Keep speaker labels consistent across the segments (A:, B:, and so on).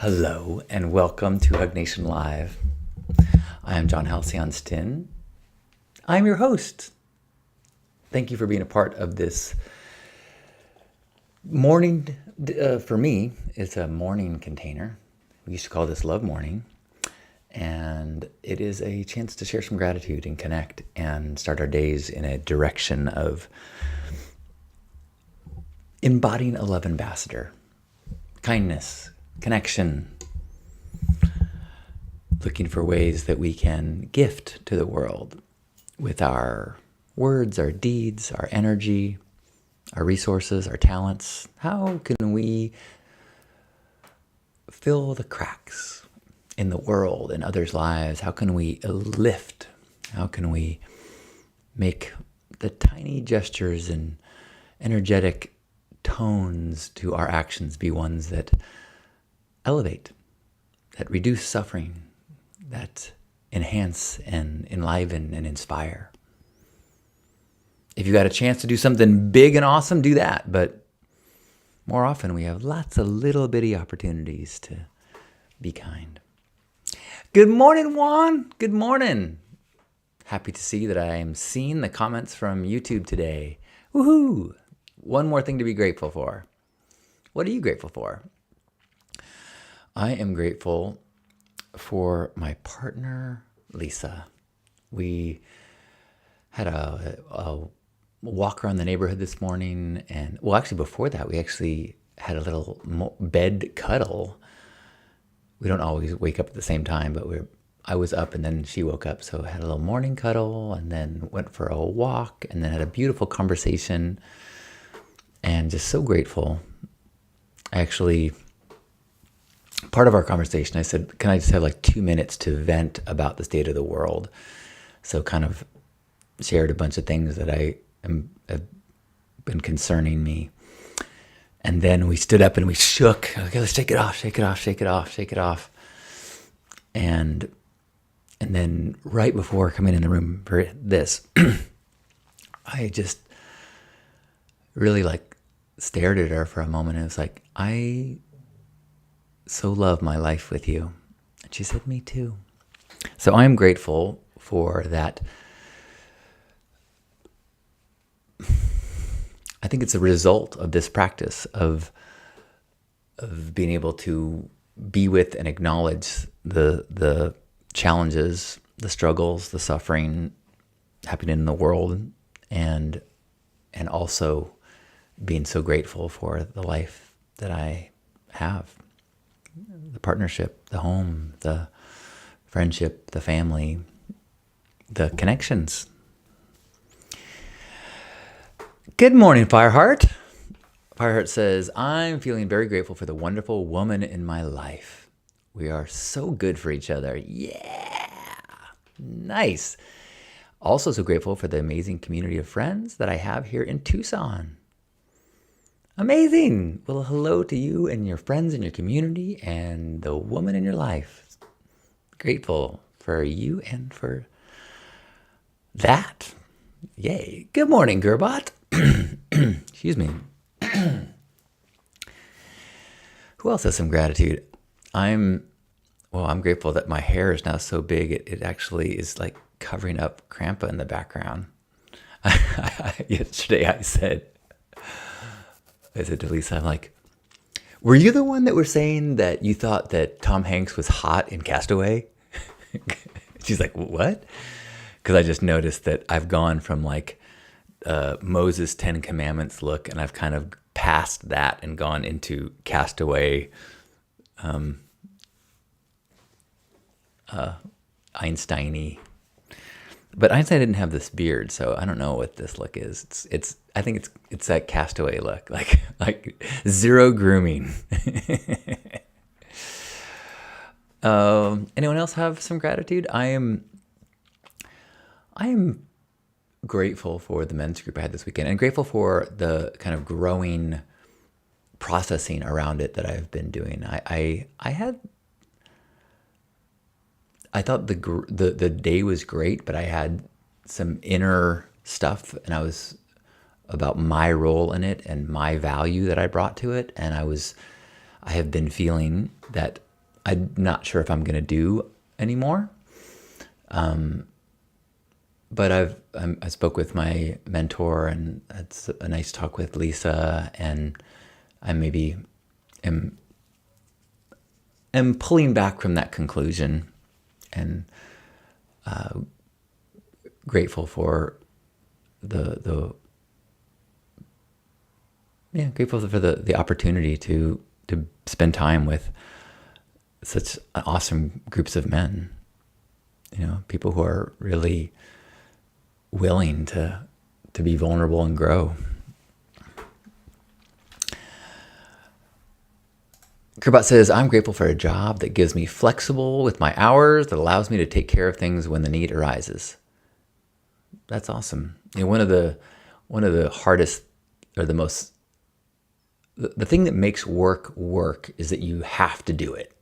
A: Hello and welcome to Hug Nation Live. I am John Halcyon Stin. I'm your host. Thank you for being a part of this morning. For me, it's a morning container. We used to call this Love Morning. And it is a chance to share some gratitude and connect and start our days in a direction of embodying a love ambassador. Kindness, connection, looking for ways that we can gift to the world with our words, our deeds, our energy, our resources, our talents. How can we fill the cracks in the world, in others' lives? How can we lift? How can we make the tiny gestures and energetic tones to our actions be ones that elevate, that reduce suffering, that enhance and enliven and inspire? If you got a chance to do something big and awesome, do that. But more often, we have lots of little bitty opportunities to be kind. Good morning, Juan. Good morning. Happy to see that I am seeing the comments from YouTube today. Woohoo! One more thing to be grateful for. What are you grateful for? I am grateful for my partner, Lisa. We had a walk around the neighborhood this morning, and well, actually before that, we actually had a little bed cuddle. We don't always wake up at the same time, but I was up and then she woke up, so I had a little morning cuddle and then went for a walk and then had a beautiful conversation, and just so grateful. Actually, part of our conversation, I said, can I just have like 2 minutes to vent about the state of the world? So kind of shared a bunch of things that have been concerning me. And then we stood up and we shook. Okay, let's shake it off, shake it off, shake it off, shake it off. And then right before coming in the room for this, I just really like stared at her for a moment, and it was like, I so love my life with you. And she said, me too. So I'm grateful for that. I think it's a result of this practice of being able to be with and acknowledge the challenges, the struggles, the suffering happening in the world, and also being so grateful for the life that I have. The partnership, the home, the friendship, the family, the connections. Good morning, Fireheart. Fireheart says, I'm feeling very grateful for the wonderful woman in my life. We are so good for each other. Yeah. Nice. Also so grateful for the amazing community of friends that I have here in Tucson. Amazing. Well, hello to you and your friends and your community and the woman in your life. Grateful for you and for that. Yay. Good morning, Gerbot. Excuse me. Who else has some gratitude? I'm grateful that my hair is now so big, it actually is like covering up Krampa in the background. Yesterday I said to Lisa, I'm like, were you the one that was saying that you thought that Tom Hanks was hot in Castaway? She's like, what? Because I just noticed that I've gone from like Moses' 10 Commandments look, and I've kind of passed that and gone into Castaway, Einstein-y. But Einstein didn't have this beard, so I don't know what this look is. I think it's that Castaway look, like zero grooming. Anyone else have some gratitude? I am grateful for the men's group I had this weekend, and grateful for the kind of growing processing around it that I've been doing. I thought the day was great, but I had some inner stuff, and I was about my role in it and my value that I brought to it, and I have been feeling that I'm not sure if I'm going to do anymore. But I spoke with my mentor, and it's a nice talk with Lisa, and I maybe am pulling back from that conclusion, and grateful for grateful for the opportunity to spend time with such awesome groups of men. People who are really willing to be vulnerable and grow. Kurbot says, I'm grateful for a job that gives me flexible with my hours, that allows me to take care of things when the need arises. That's awesome. One of the hardest, or the thing that makes work is that you have to do it.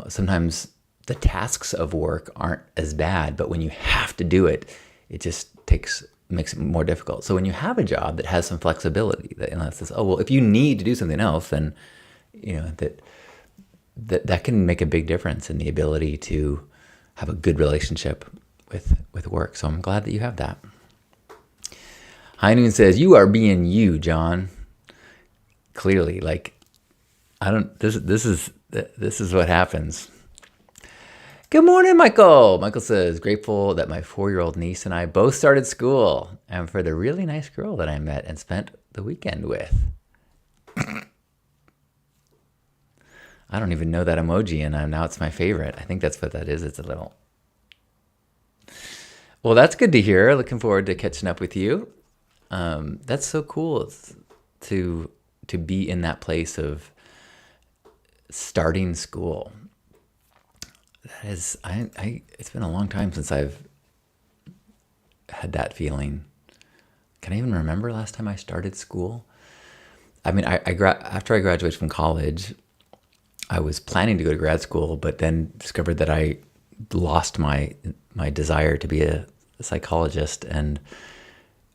A: Sometimes the tasks of work aren't as bad, but when you have to do it, it just makes it more difficult. So when you have a job that has some flexibility, that says, oh, well, if you need to do something else, then that can make a big difference in the ability to have a good relationship with work. So I'm glad that you have that. High Noon says, you are being you, John. Clearly, this is what happens. Good morning, Michael. Michael says, grateful that my 4-year-old niece and I both started school, and for the really nice girl that I met and spent the weekend with. I don't even know that emoji, and now it's my favorite. I think that's what that is. It's a little... Well, that's good to hear. Looking forward to catching up with you. That's so cool to be in that place of starting school. That is, it's been a long time since I've had that feeling. Can I even remember last time I started school? I mean, after I graduated from college, I was planning to go to grad school, but then discovered that I lost my desire to be a psychologist, and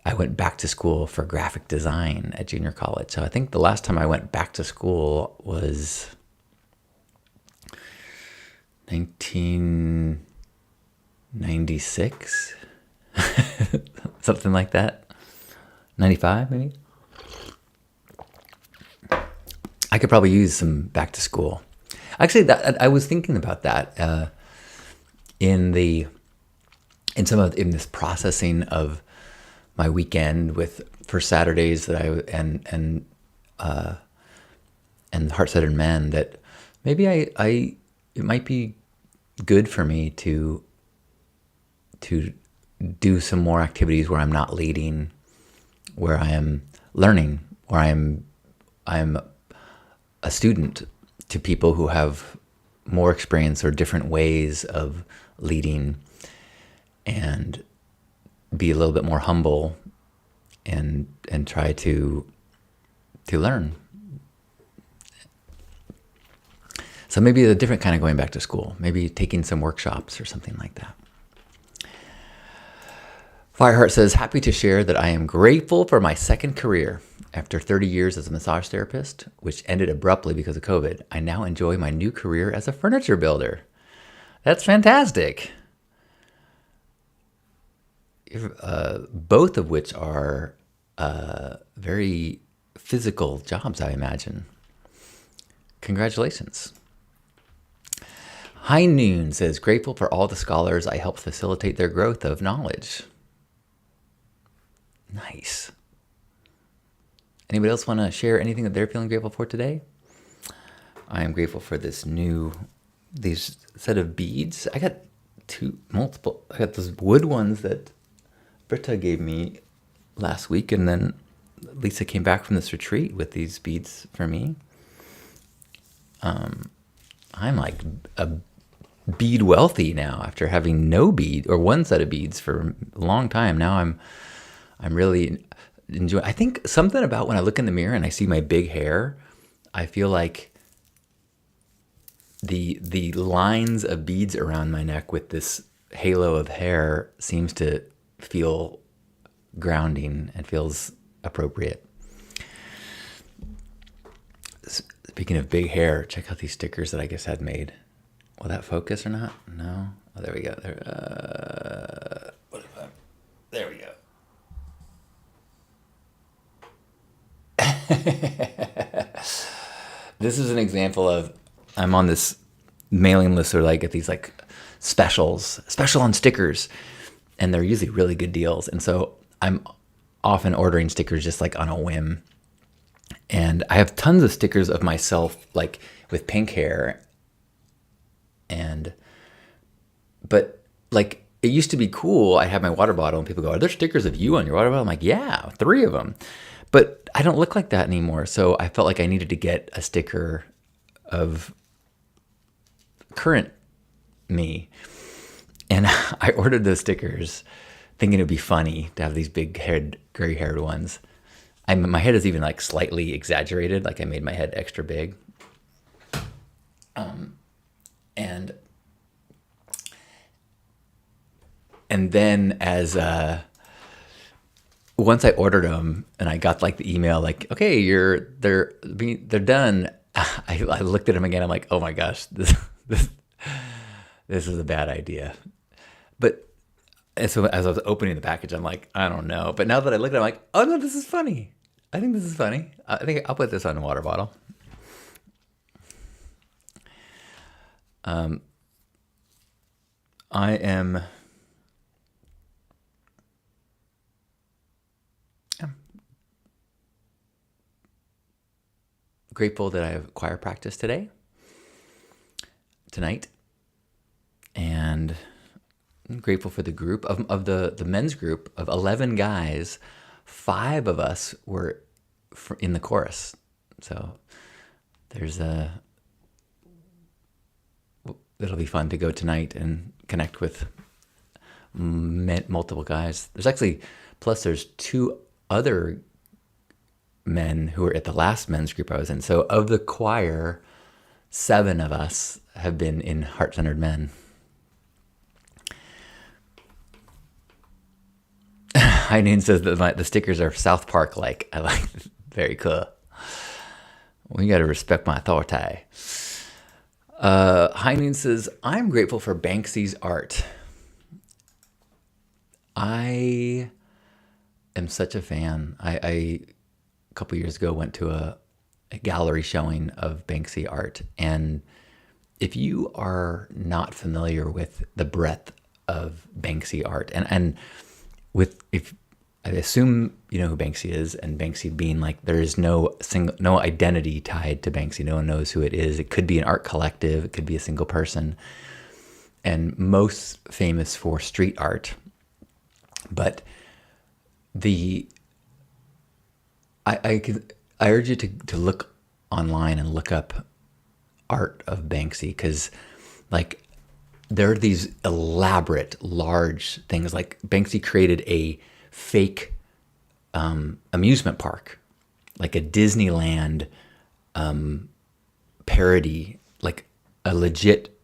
A: I went back to school for graphic design at junior college. So I think the last time I went back to school was 1996, something like that. 95, maybe. I could probably use some back to school. Actually, I was thinking about that in this processing of my weekend for Saturdays that and Heart-Centered Men, that maybe it might be good for me to do some more activities where I'm not leading, where I am learning, where I'm a student to people who have more experience or different ways of leading, and be a little bit more humble and try to learn. So maybe a different kind of going back to school, maybe taking some workshops or something like that. Fireheart says, happy to share that I am grateful for my second career. After 30 years as a massage therapist, which ended abruptly because of COVID, I now enjoy my new career as a furniture builder. That's fantastic. Both of which are very physical jobs, I imagine. Congratulations. High Noon says, grateful for all the scholars I helped facilitate their growth of knowledge. Nice. Anybody else want to share anything that they're feeling grateful for today? I am grateful for these set of beads. I got I got those wood ones that Britta gave me last week, and then Lisa came back from this retreat with these beads for me. I'm like a bead wealthy now after having no bead or one set of beads for a long time. Now I'm really enjoying. I think something about when I look in the mirror and I see my big hair, I feel like the lines of beads around my neck with this halo of hair seems to feel grounding and feels appropriate. Speaking of big hair, check out these stickers that I just had made. Will that focus or not? No. Oh, there we go. There we go. This is an example of, I'm on this mailing list or like at these like special on stickers, and they're usually really good deals. And so I'm often ordering stickers just like on a whim. And I have tons of stickers of myself like with pink hair. But like it used to be cool. I have my water bottle and people go, "Are there stickers of you on your water bottle?" I'm like, "Yeah, 3 of them." But I don't look like that anymore. So I felt like I needed to get a sticker of current me. And I ordered those stickers thinking it'd be funny to have these big haired, gray haired ones. My head is even like slightly exaggerated. Like I made my head extra big. And then once I ordered them and I got like the email like, okay, they're done. I looked at them again. I'm like, oh my gosh, this is a bad idea. But and so as I was opening the package, I'm like, I don't know. But now that I look at it, I'm like, oh no, this is funny. I think this is funny. I think I'll put this on a water bottle. I am grateful that I have choir practice tonight, and I'm grateful for the group of the men's group of 11 guys. 5 of us were in the chorus, so it'll be fun to go tonight and connect with multiple guys. There's 2 other men who were at the last men's group I was in. So of the choir, 7 of us have been in Heart-Centered Men. Heine says that the stickers are South Park like. I like it. Very cool. Well, you got to respect my authority. Heine says, I'm grateful for Banksy's art. I am such a fan. I a couple years ago went to a gallery showing of Banksy art, and if you are not familiar with the breadth of Banksy art, and if I assume you know who Banksy is, and Banksy being like there is no identity tied to Banksy. No one knows who it is. It could be an art collective. It could be a single person, and most famous for street art. But I urge you to look online and look up art of Banksy, because like there are these elaborate large things. Like Banksy created a fake amusement park, like a Disneyland parody, like a legit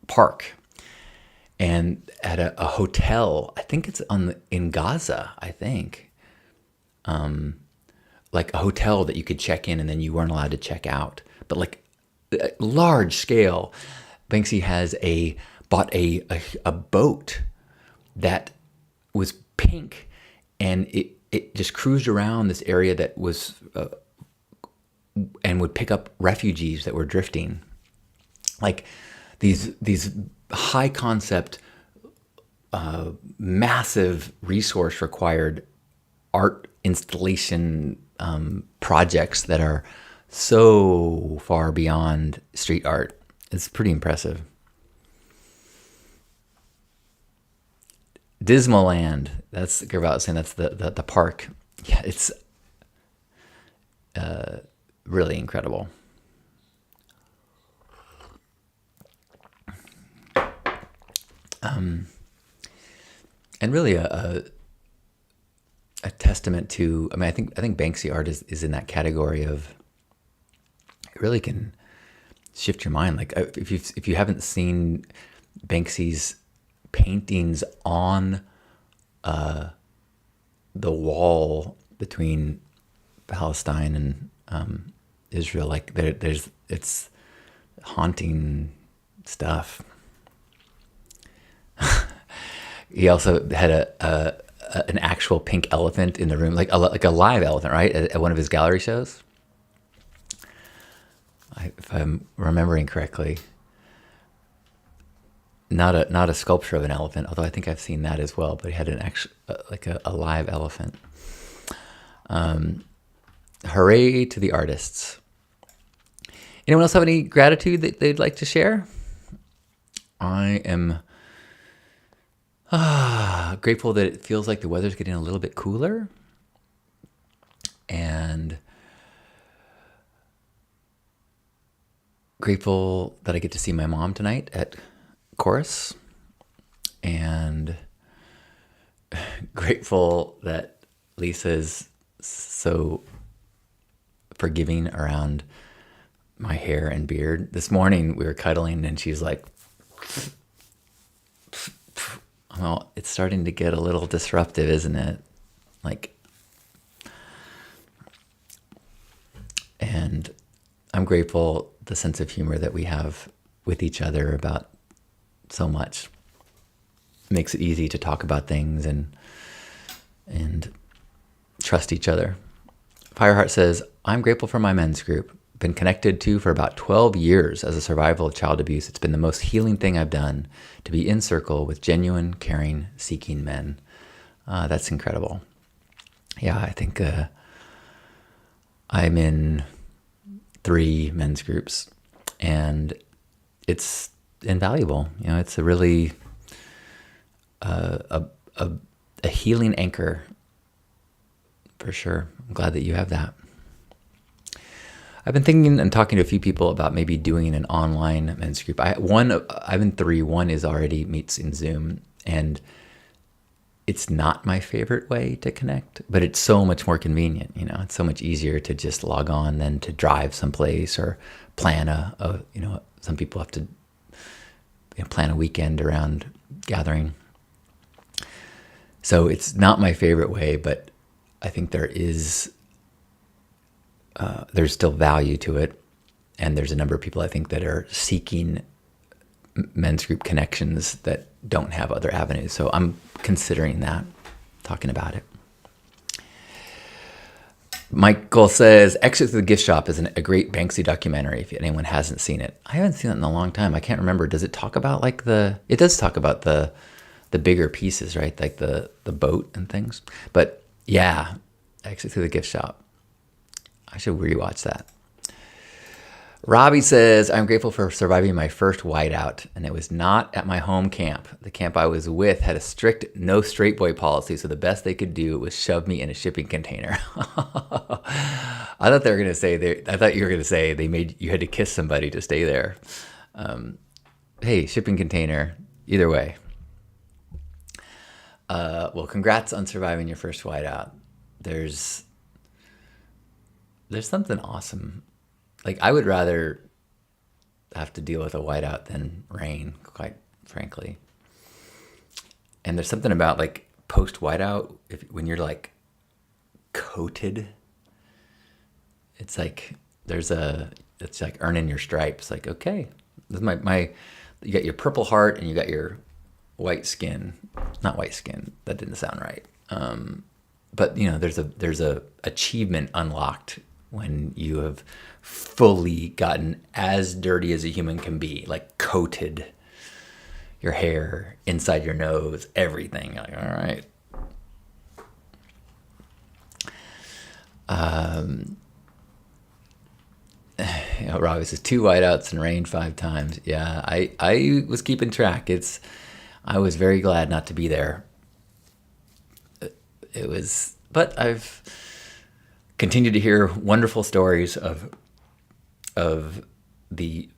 A: park, and at a hotel. I think it's in Gaza. I think, like a hotel that you could check in and then you weren't allowed to check out. But like large scale, Banksy bought a boat that was pink, and it just cruised around this area that was and would pick up refugees that were drifting. Like these high concept, massive resource required art installation projects that are so far beyond street art. It's pretty impressive. Dismaland, that's Gervais saying that's the park. Yeah, it's really incredible. And really a testament to, I mean, I think Banksy art is in that category of, it really can shift your mind. Like if you haven't seen Banksy's paintings on the wall between Palestine and Israel. Like it's haunting stuff. He also had an actual pink elephant in the room, like a live elephant, right, at one of his gallery shows. If I'm remembering correctly, not a sculpture of an elephant, although I think I've seen that as well. But he had an actual like a live elephant. Hooray to the artists! Anyone else have any gratitude that they'd like to share? I am grateful that it feels like the weather's getting a little bit cooler, and grateful that I get to see my mom tonight at Chorus, and grateful that Lisa is so forgiving around my hair and beard. This morning we were cuddling and she's like, well, it's starting to get a little disruptive, isn't it? Like, and I'm grateful the sense of humor that we have with each other about so much. Makes it easy to talk about things and trust each other. Fireheart says, I'm grateful for my men's group. Been connected to for about 12 years as a survivor of child abuse. It's been the most healing thing I've done to be in circle with genuine, caring, seeking men. That's incredible. Yeah, I think I'm in 3 men's groups, and it's invaluable. You know, it's a really a healing anchor for sure. I'm glad that you have that. I've been thinking and talking to a few people about maybe doing an online men's group. I'm in 3. One is already meets in Zoom, and it's not my favorite way to connect, but it's so much more convenient. You know, it's so much easier to just log on than to drive someplace or plan some people have to plan a weekend around gathering. So it's not my favorite way, but I think there's still value to it. And there's a number of people I think that are seeking men's group connections that don't have other avenues. So I'm considering that, talking about it. Michael says, Exit to the Gift Shop is a great Banksy documentary if anyone hasn't seen it. I haven't seen it in a long time. I can't remember. Does it talk about it does talk about the bigger pieces, right? Like the boat and things. But yeah, Exit to the Gift Shop. I should rewatch that. Robbie says, I'm grateful for surviving my first whiteout, and it was not at my home camp. The camp I was with had a strict no straight boy policy, so the best they could do was shove me in a shipping container. I thought you were going to say they made you had to kiss somebody to stay there. Hey, shipping container, either way. Well, congrats on surviving your first whiteout. There's something awesome. Like, I would rather have to deal with a whiteout than rain, quite frankly. And there's something about like post whiteout, when you're like coated, it's like it's like earning your stripes. Like, okay, this is you got your purple heart and you got your white skin. Not white skin. That didn't sound right. But there's a achievement unlocked when you have fully gotten as dirty as a human can be, like coated your hair, inside your nose, everything. You're like, all right. Robbie says 2 whiteouts and rain 5 times. Yeah, I was keeping track. I was very glad not to be there. But I've continued to hear wonderful stories of the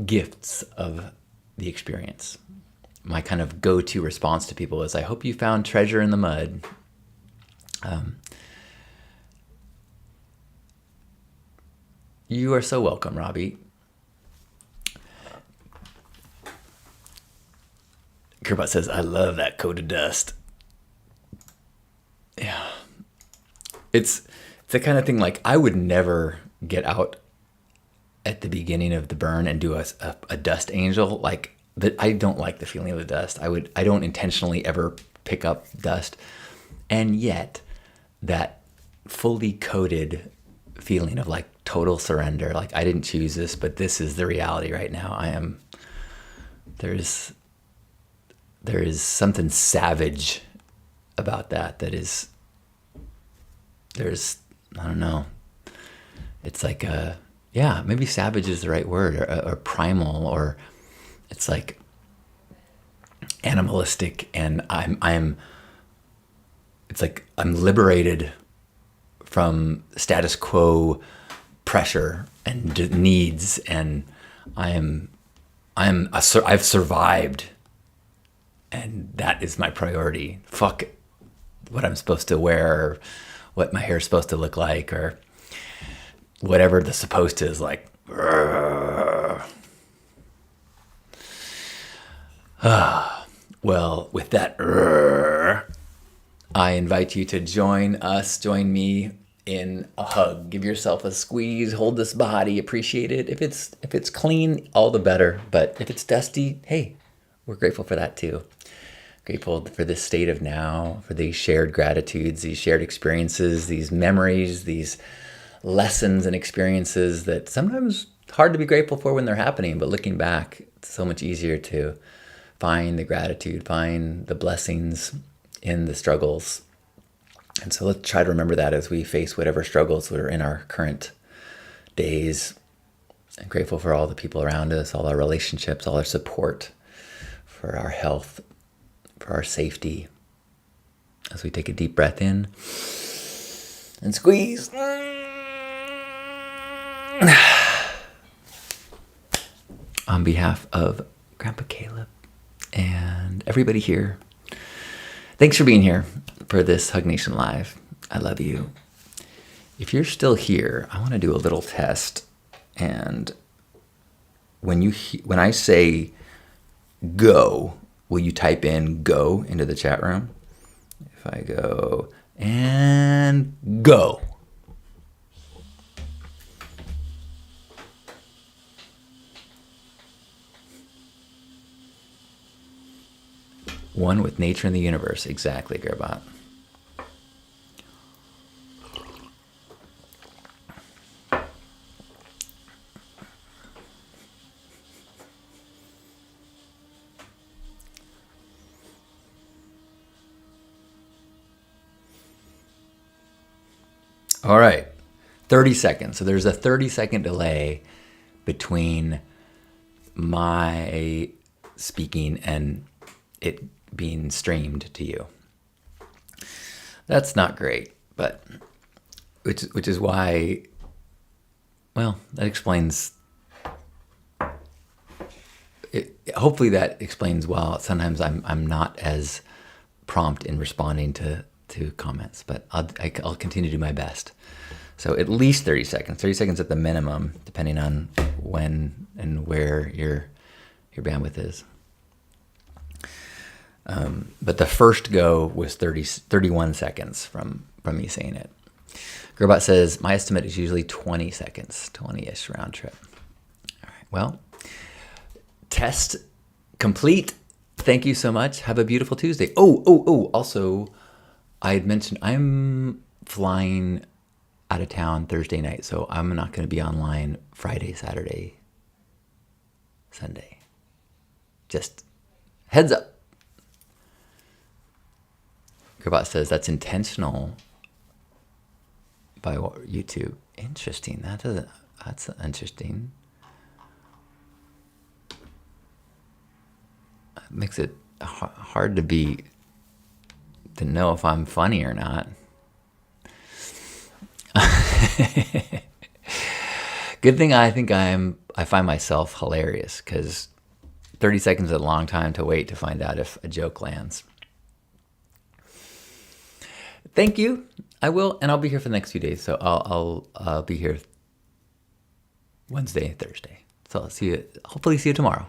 A: gifts of the experience. My kind of go-to response to people is, I hope you found treasure in the mud. You are so welcome, Robbie. Kerbot says, I love that coat of dust. Yeah. It's the kind of thing like I would never get out at the beginning of the burn and do a dust angel. Like, I don't like the feeling of the dust. I don't intentionally ever pick up dust. And yet that fully coated feeling of like total surrender, like I didn't choose this, but this is the reality right now. There is something savage about that is, I don't know. It's like maybe savage is the right word, or primal, or it's like animalistic, and it's like I'm liberated from status quo pressure and needs, and I've survived, and that is my priority. Fuck what I'm supposed to wear, or what my hair is supposed to look like, or whatever the supposed to is like. Well, with that, I invite you to join me in a hug. Give yourself a squeeze, hold this body, appreciate it. If it's clean, all the better. But if it's dusty, hey, we're grateful for that too. Grateful for this state of now, for these shared gratitudes, these shared experiences, these memories, these lessons and experiences that sometimes hard to be grateful for when they're happening, but looking back, it's so much easier to find the gratitude, find the blessings in the struggles. And so let's try to remember that as we face whatever struggles that are in our current days. I'm grateful for all the people around us, all our relationships, all our support, for our health, for our safety. As we take a deep breath in and squeeze. On behalf of Grandpa Caleb and everybody here, thanks for being here for this Hug Nation Live. I love you. If you're still here, I want to do a little test. And when I say go, will you type in go into the chat room? If I go and go. One with nature and the universe. Exactly, Gerbot. All right, 30 seconds. So there's a 30-second delay between my speaking and it being streamed to you. That's not great, but which is why, well, that explains it. Hopefully that explains why sometimes I'm not as prompt in responding to comments, but I'll continue to do my best. So at least 30 seconds at the minimum, depending on when and where your bandwidth is. But the first go was 31 seconds from me saying it. Gerbot says, my estimate is usually 20 seconds, 20-ish round trip. All right, well, test complete. Thank you so much. Have a beautiful Tuesday. Oh, also, I had mentioned I'm flying out of town Thursday night, so I'm not going to be online Friday, Saturday, Sunday. Just heads up. Gerbot says that's intentional by YouTube. Interesting. That's interesting. It makes it hard to know if I'm funny or not. Good thing I think I find myself hilarious, because 30 seconds is a long time to wait to find out if a joke lands. Thank you. I will, and I'll be here for the next few days. So I'll be here Wednesday, Thursday. So hopefully see you tomorrow.